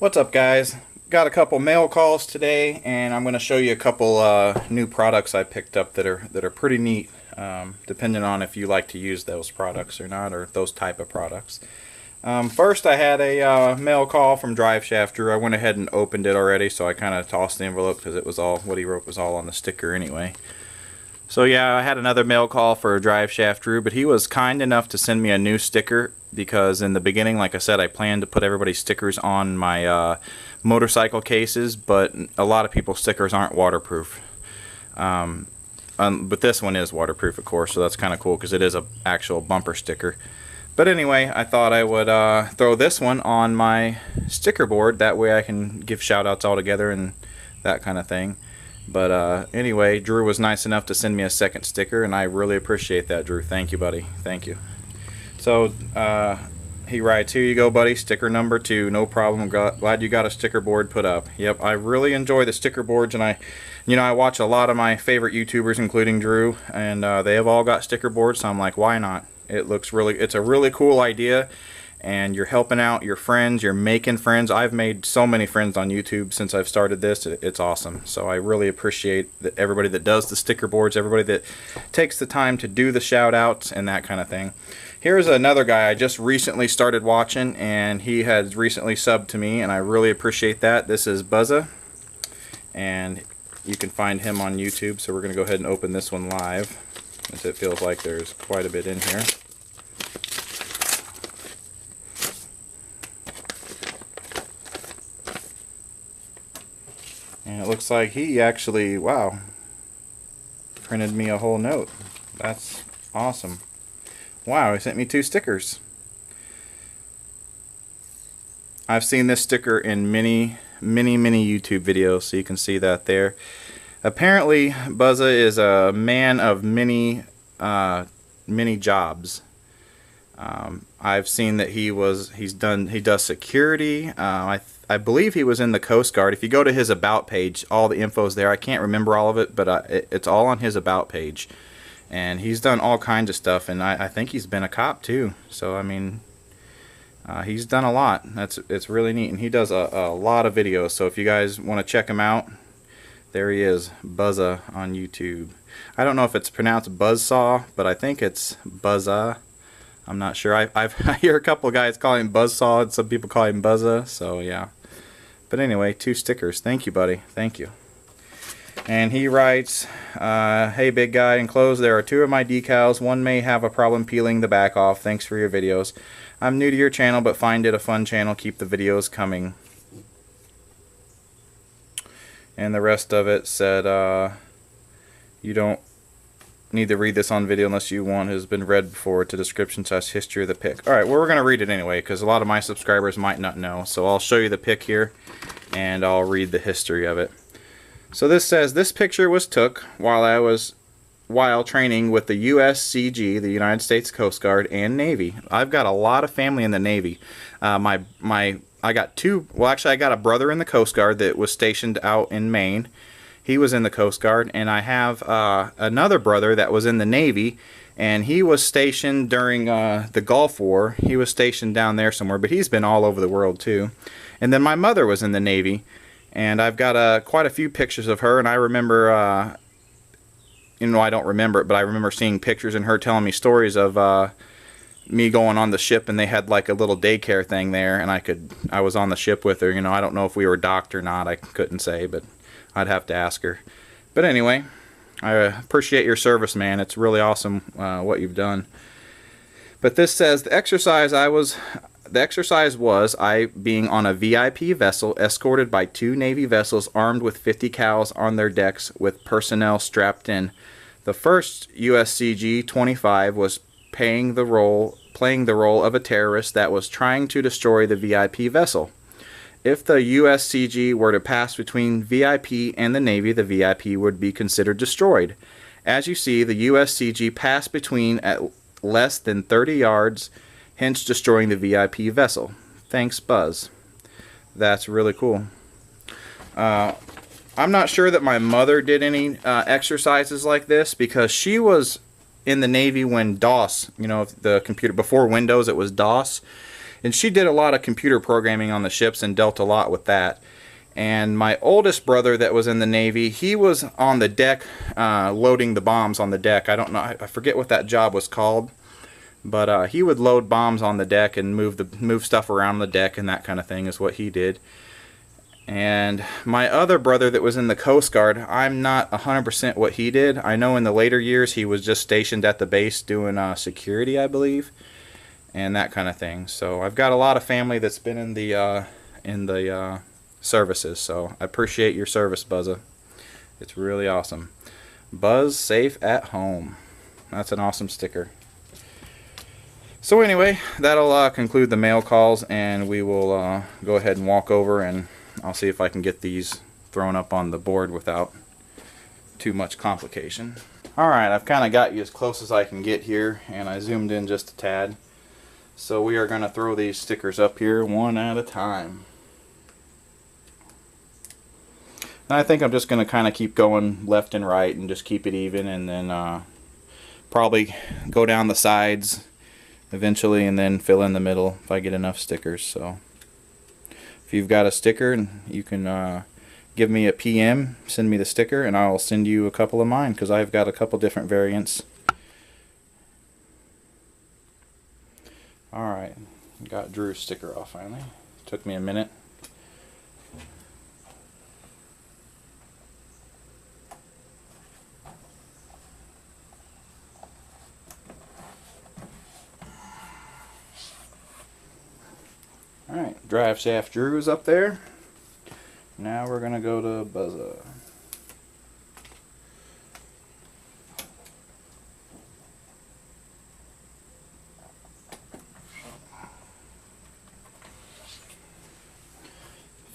What's up, guys? Got a couple mail calls today, and I'm going to show you a couple new products I picked up that are pretty neat, depending on if you like to use those products or not, or those type of products. First, I had a mail call from Drive Shaft Drew. I went ahead and opened it already, so I kind of tossed the envelope because it was all what he wrote was all on the sticker anyway. So yeah, I had another mail call for Drive Shaft Drew, but he was kind enough to send me a new sticker because in the beginning, like I said, I planned to put everybody's stickers on my motorcycle cases, but a lot of people's stickers aren't waterproof. But this one is waterproof, of course, so that's kind of cool because it is an actual bumper sticker. But anyway, I thought I would throw this one on my sticker board. That way I can give shout outs all together and that kind of thing. But anyway, Drew was nice enough to send me a second sticker, and I really appreciate that, Drew. Thank you, buddy. Thank you. So he writes, "Here you go, buddy. Sticker number 2. No problem. Glad you got a sticker board put up." Yep, I really enjoy the sticker boards, and I watch a lot of my favorite YouTubers, including Drew, and they have all got sticker boards. So I'm like, why not? It's a really cool idea. And you're helping out your friends, you're making friends. I've made so many friends on YouTube since I've started this. It's awesome. So I really appreciate everybody that does the sticker boards, everybody that takes the time to do the shout outs and that kind of thing. Here's another guy I just recently started watching, and he has recently subbed to me, and I really appreciate that. This is Buzza, and you can find him on YouTube. So we're going to go ahead and open this one live, as it feels like there's quite a bit in here. And it looks like he actually, wow, printed me a whole note. That's awesome. Wow, he sent me 2 stickers. I've seen this sticker in many YouTube videos, so you can see that there. Apparently, Buzza is a man of many jobs. I've seen that he does security. I believe he was in the Coast Guard. If you go to his About page, all the info's there. I can't remember all of it, but it's all on his About page. And he's done all kinds of stuff, and I think he's been a cop too. So I mean, he's done a lot. It's really neat, and he does a lot of videos. So if you guys want to check him out, there he is, Buzza on YouTube. I don't know if it's pronounced Buzzsaw, but I think it's Buzza. I'm not sure. I hear a couple of guys call him Buzzsaw, and some people call him Buzza, so yeah. But anyway, 2 stickers. Thank you, buddy. Thank you. And he writes, "Hey, big guy, enclosed there are 2 of my decals. One may have a problem peeling the back off. Thanks for your videos. I'm new to your channel, but find it a fun channel. Keep the videos coming." And the rest of it said, "You don't need to read this on video unless you want. It has been read before. It's a description / history of the pic." Alright, well, we're going to read it anyway because a lot of my subscribers might not know. So I'll show you the pic here and I'll read the history of it. So this says, "This picture was took while training with the USCG, the United States Coast Guard, and Navy." I've got a lot of family in the Navy. I got 2, well actually I got a brother in the Coast Guard that was stationed out in Maine. He was in the Coast Guard, and I have another brother that was in the Navy, and he was stationed during the Gulf War. He was stationed down there somewhere, but he's been all over the world too. And then my mother was in the Navy, and I've got quite a few pictures of her, and I remember, I don't remember it, but I remember seeing pictures and her telling me stories of me going on the ship, and they had like a little daycare thing there, and I was on the ship with her. I don't know if we were docked or not. I couldn't say, but I'd have to ask her. But anyway, I appreciate your service, man. It's really awesome what you've done. But this says, the exercise was I being on a VIP vessel escorted by 2 Navy vessels armed with 50 cals on their decks with personnel strapped in. The first USCG-25 was playing the role of a terrorist that was trying to destroy the VIP vessel. If the USCG were to pass between VIP and the Navy, the VIP would be considered destroyed. As you see, the USCG passed between at less than 30 yards, hence destroying the VIP vessel. Thanks, Buzz." That's really cool. I'm not sure that my mother did any exercises like this because she was in the Navy when DOS, the computer, before Windows it was DOS. and she did a lot of computer programming on the ships and dealt a lot with that. And my oldest brother that was in the Navy, he was on the deck loading the bombs on the deck. I don't know, I forget what that job was called, but he would load bombs on the deck and move stuff around the deck, and that kind of thing is what he did. And my other brother that was in the Coast Guard, I'm not 100% what he did. I know in the later years he was just stationed at the base doing security, I believe, and that kind of thing. So I've got a lot of family that's been in the services, so I appreciate your service, Buzza. It's really awesome. Buzz safe at home. That's an awesome sticker. So anyway, that'll conclude the mail calls, and we will go ahead and walk over, and I'll see if I can get these thrown up on the board without too much complication. Alright, I've kind of got you as close as I can get here, and I zoomed in just a tad. So we are going to throw these stickers up here one at a time. And I think I'm just going to kind of keep going left and right and just keep it even, and then probably go down the sides eventually and then fill in the middle if I get enough stickers. So if you've got a sticker, you can give me a PM, send me the sticker, and I'll send you a couple of mine, because I've got a couple different variants. Alright, got Drew's sticker off finally. Took me a minute. Alright, drive shaft Drew's up there. Now we're going to go to Buzza.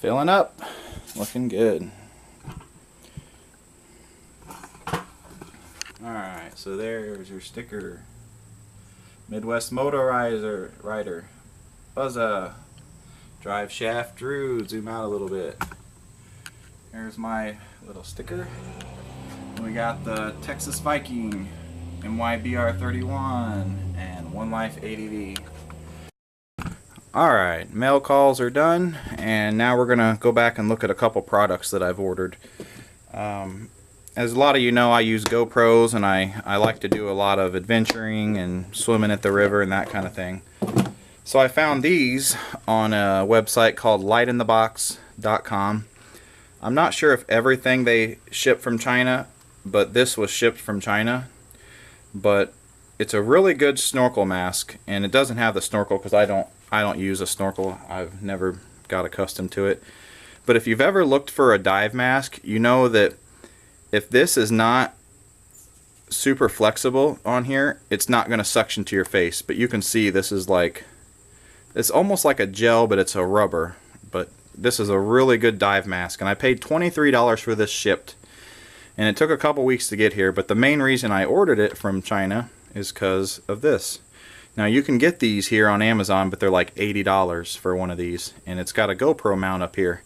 Filling up. Looking good. Alright, so there's your sticker. Midwest Motor Rider. Buzza. Drive shaft Drew. Zoom out a little bit. Here's my little sticker. We got the Texas Viking, MYBR31, and One Life ADV. Alright, mail calls are done, and now we're going to go back and look at a couple products that I've ordered. As a lot of you know, I use GoPros, and I like to do a lot of adventuring and swimming at the river and that kind of thing. So I found these on a website called lightinthebox.com. I'm not sure if everything they ship from China, but this was shipped from China. But it's a really good snorkel mask, and it doesn't have the snorkel because I don't use a snorkel. I've never got accustomed to it. But if you've ever looked for a dive mask, you know that if this is not super flexible on here, it's not going to suction to your face. But you can see this is like, it's almost like a gel, but it's a rubber. But this is a really good dive mask, and I paid $23 for this shipped. And it took a couple weeks to get here, but the main reason I ordered it from China is because of this. Now you can get these here on Amazon, but they're like $80 for one of these, and it's got a GoPro mount up here.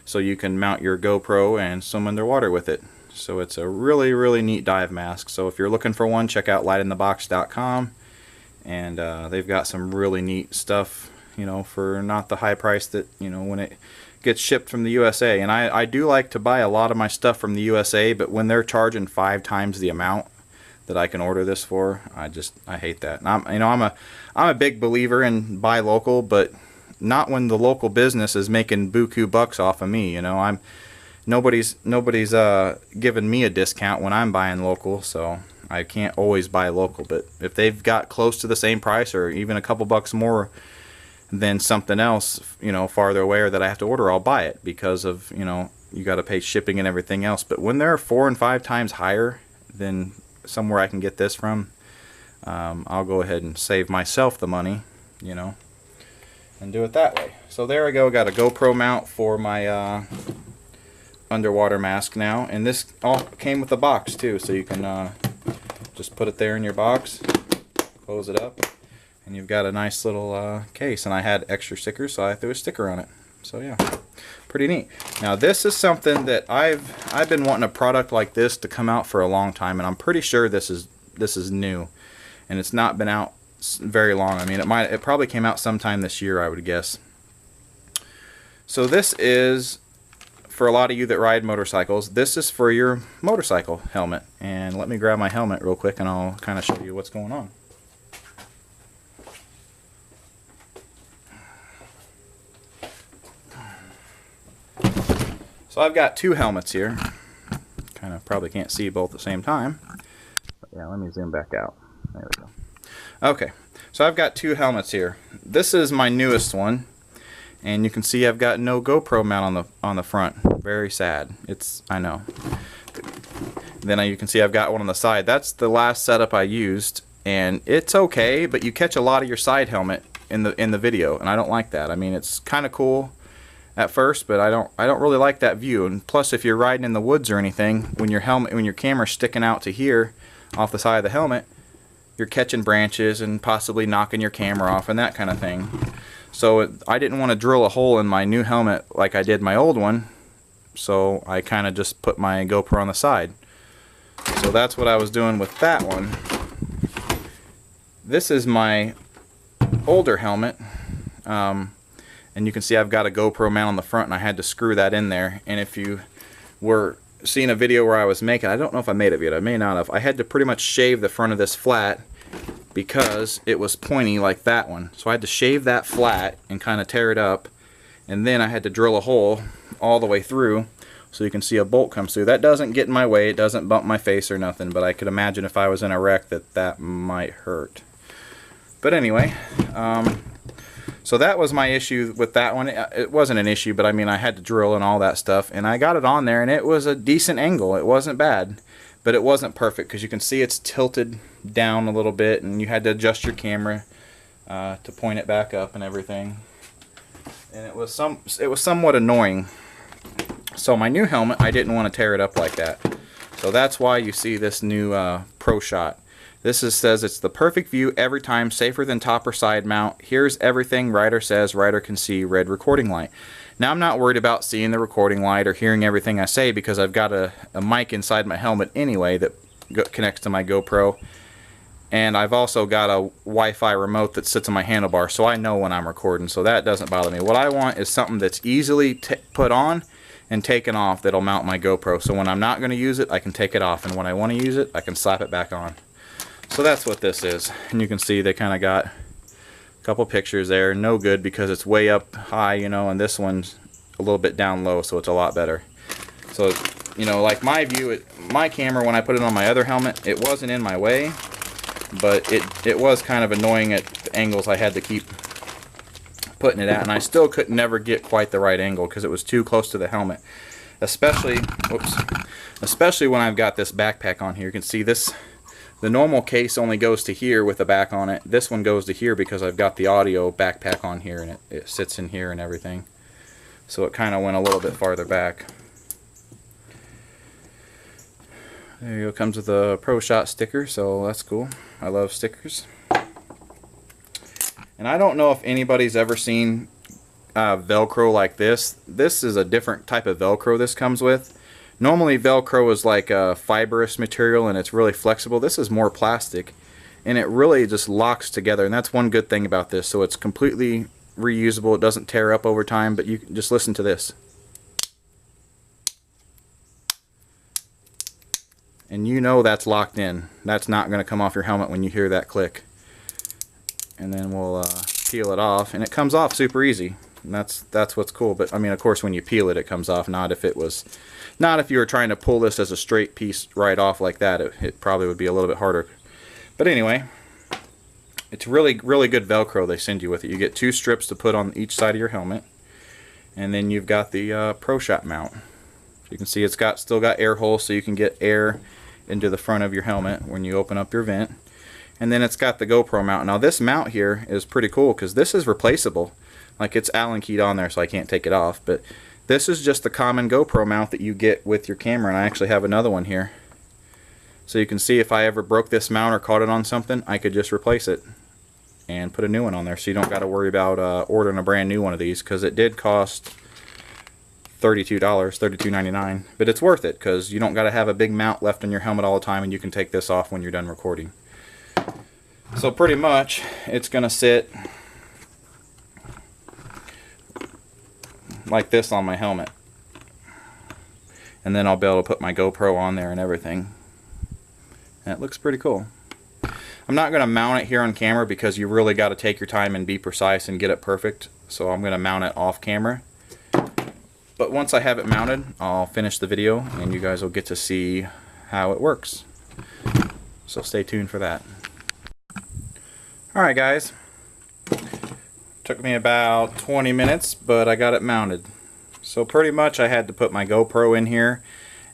So you can mount your GoPro and swim underwater with it. So it's a really, really neat dive mask. So if you're looking for one, check out lightinthebox.com. And they've got some really neat stuff, you know, for not the high price that, you know, when it gets shipped from the USA. And I do like to buy a lot of my stuff from the USA, but when they're charging 5 times the amount that I can order this for, I hate that. And I'm a big believer in buy local, but not when the local business is making buku bucks off of me. You know, nobody's giving me a discount when I'm buying local, so I can't always buy local. But if they've got close to the same price or even a couple bucks more than something else, you know, farther away or that I have to order, I'll buy it because of, you know, you got to pay shipping and everything else. But when they're 4 and 5 times higher than somewhere I can get this from, I'll go ahead and save myself the money, you know, and do it that way. So there we go. Got a GoPro mount for my underwater mask now, and this all came with a box too, so you can just put it there in your box, close it up, and you've got a nice little case. And I had extra stickers, so I threw a sticker on it. So yeah, pretty neat. Now this is something that I've been wanting a product like this to come out for a long time, and I'm pretty sure this is new, and it's not been out very long. I mean, it probably came out sometime this year, I would guess. So this is, for a lot of you that ride motorcycles, this is for your motorcycle helmet. And let me grab my helmet real quick and I'll kind of show you what's going on. So I've got two helmets here. Kind of probably can't see both at the same time. But yeah, let me zoom back out. There we go. Okay, so I've got two helmets here. This is my newest one, and you can see I've got no GoPro mount on the front. Very sad. I know. Then you can see I've got one on the side. That's the last setup I used, and it's okay, but you catch a lot of your side helmet in the video, and I don't like that. I mean, it's kind of cool at first, but I don't really like that view. And plus, if you're riding in the woods or anything, when your camera's sticking out to here off the side of the helmet, you're catching branches and possibly knocking your camera off and that kind of thing. So I didn't want to drill a hole in my new helmet like I did my old one, so I kind of just put my GoPro on the side. So that's what I was doing with that one. This is my older helmet. And you can see I've got a GoPro mount on the front, and I had to screw that in there. And if you were seeing a video where I was making, I don't know if I made it yet, I may not have, I had to pretty much shave the front of this flat because it was pointy like that one. So I had to shave that flat and kind of tear it up, and then I had to drill a hole all the way through so you can see a bolt comes through. That doesn't get in my way, it doesn't bump my face or nothing, but I could imagine if I was in a wreck that might hurt. But anyway, so that was my issue with that one. It wasn't an issue, but I mean, I had to drill and all that stuff, and I got it on there, and it was a decent angle. It wasn't bad, but it wasn't perfect because you can see it's tilted down a little bit, and you had to adjust your camera to point it back up and everything. And it was somewhat annoying. So my new helmet, I didn't want to tear it up like that. So that's why you see this new Proshot. This says it's the perfect view every time, safer than top or side mount. Here's everything rider says rider can see, red recording light. Now I'm not worried about seeing the recording light or hearing everything I say because I've got a mic inside my helmet anyway that connects to my GoPro. And I've also got a Wi-Fi remote that sits on my handlebar, so I know when I'm recording, so that doesn't bother me. What I want is something that's easily put on and taken off that'll mount my GoPro. So when I'm not going to use it, I can take it off, and when I want to use it, I can slap it back on. So that's what this is, and you can see they kind of got a couple pictures there. No good because it's way up high, you know, and this one's a little bit down low, so it's a lot better. So, you know, like my view, my camera, when I put it on my other helmet, it wasn't in my way, but it was kind of annoying at the angles I had to keep putting it at, and I still could never get quite the right angle because it was too close to the helmet. Especially when I've got this backpack on here. You can see this. The normal case only goes to here with the back on it. This one goes to here because I've got the audio backpack on here, and it sits in here and everything. So it kind of went a little bit farther back. There you go, comes with a Proshot sticker, so that's cool. I love stickers. And I don't know if anybody's ever seen Velcro like this. This is a different type of Velcro this comes with. Normally Velcro is like a fibrous material and it's really flexible. This is more plastic and it really just locks together, and that's one good thing about this. So it's completely reusable, it doesn't tear up over time, but you can just listen to this. And you know that's locked in. That's not going to come off your helmet when you hear that click. And then we'll peel it off, and it comes off super easy. And that's what's cool. But I mean, of course, when you peel it, it comes off. Not if you were trying to pull this as a straight piece right off like that. It probably would be a little bit harder. But anyway, it's really good Velcro they send you with it. You get 2 strips to put on each side of your helmet, and then you've got the Proshot mount. So you can see it's still got air holes, so you can get air into the front of your helmet when you open up your vent. And then it's got the GoPro mount. Now this mount here is pretty cool because this is replaceable. Like, it's Allen keyed on there, so I can't take it off. But this is just the common GoPro mount that you get with your camera, and I actually have another one here. So you can see if I ever broke this mount or caught it on something, I could just replace it and put a new one on there. So you don't got to worry about ordering a brand new one of these, because it did cost $32, $32.99. But it's worth it because you don't got to have a big mount left on your helmet all the time, and you can take this off when you're done recording. So pretty much it's gonna sit like this on my helmet, and then I'll be able to put my GoPro on there and everything, and it looks pretty cool. I'm not gonna mount it here on camera because you really got to take your time and be precise and get it perfect, so I'm gonna mount it off camera. But once I have it mounted, I'll finish the video and you guys will get to see how it works. So stay tuned for that. Alright guys, took me about 20 minutes, but I got it mounted. So pretty much I had to put my GoPro in here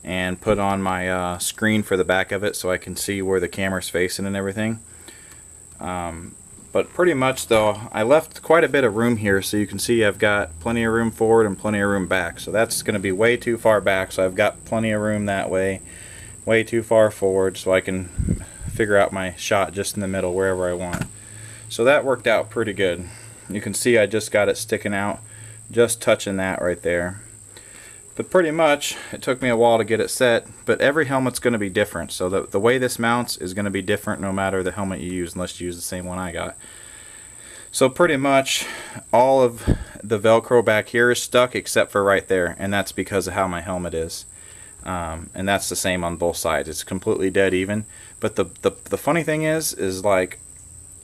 and put on my screen for the back of it so I can see where the camera's facing and everything. But pretty much though, I left quite a bit of room here, so you can see I've got plenty of room forward and plenty of room back. So that's going to be way too far back, so I've got plenty of room that way, way too far forward, so I can figure out my shot just in the middle wherever I want. So that worked out pretty good. You can see I just got it sticking out, just touching that right there. But pretty much it took me a while to get it set, but every helmet's going to be different, so the way this mounts is going to be different no matter the helmet you use, unless you use the same one I got. So pretty much all of the Velcro back here is stuck except for right there, and that's because of how my helmet is. And that's the same on both sides. It's completely dead even. But the funny thing is like,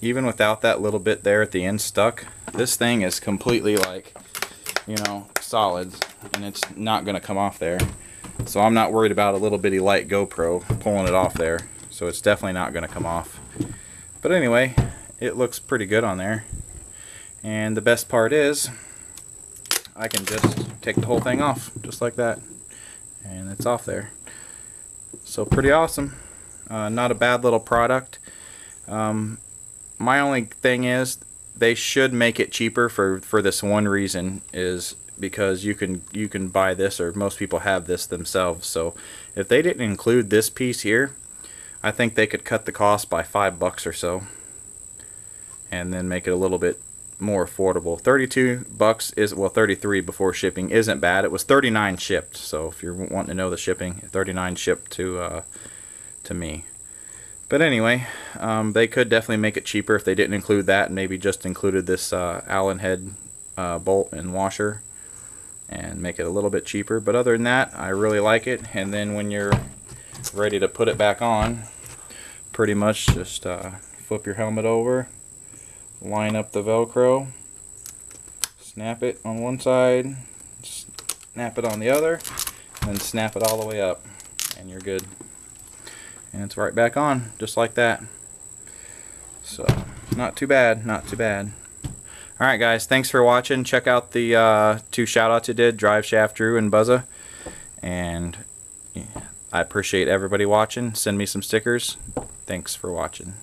even without that little bit there at the end stuck, this thing is completely like, you know, solid, and it's not going to come off there. So I'm not worried about a little bitty light GoPro pulling it off there. So it's definitely not going to come off. But anyway, it looks pretty good on there. And the best part is I can just take the whole thing off just like that, and it's off there. So pretty awesome. Not a bad little product. My only thing is they should make it cheaper for this one reason, is because you can buy this, or most people have this themselves. So if they didn't include this piece here, I think they could cut the cost by $5 or so and then make it a little bit more affordable. $32 is, well, 33 before shipping isn't bad. It was 39 shipped, so if you're wanting to know the shipping, 39 shipped to me. But anyway, they could definitely make it cheaper if they didn't include that and maybe just included this Allen head bolt and washer, and make it a little bit cheaper. But other than that, I really like it. And then when you're ready to put it back on, pretty much just flip your helmet over, line up the Velcro, snap it on one side, snap it on the other, and then snap it all the way up, and you're good. And it's right back on, just like that. So, not too bad, not too bad. Alright guys, thanks for watching. Check out the 2 shout-outs you did, Drive Shaft Drew and Buzza. And I appreciate everybody watching. Send me some stickers. Thanks for watching.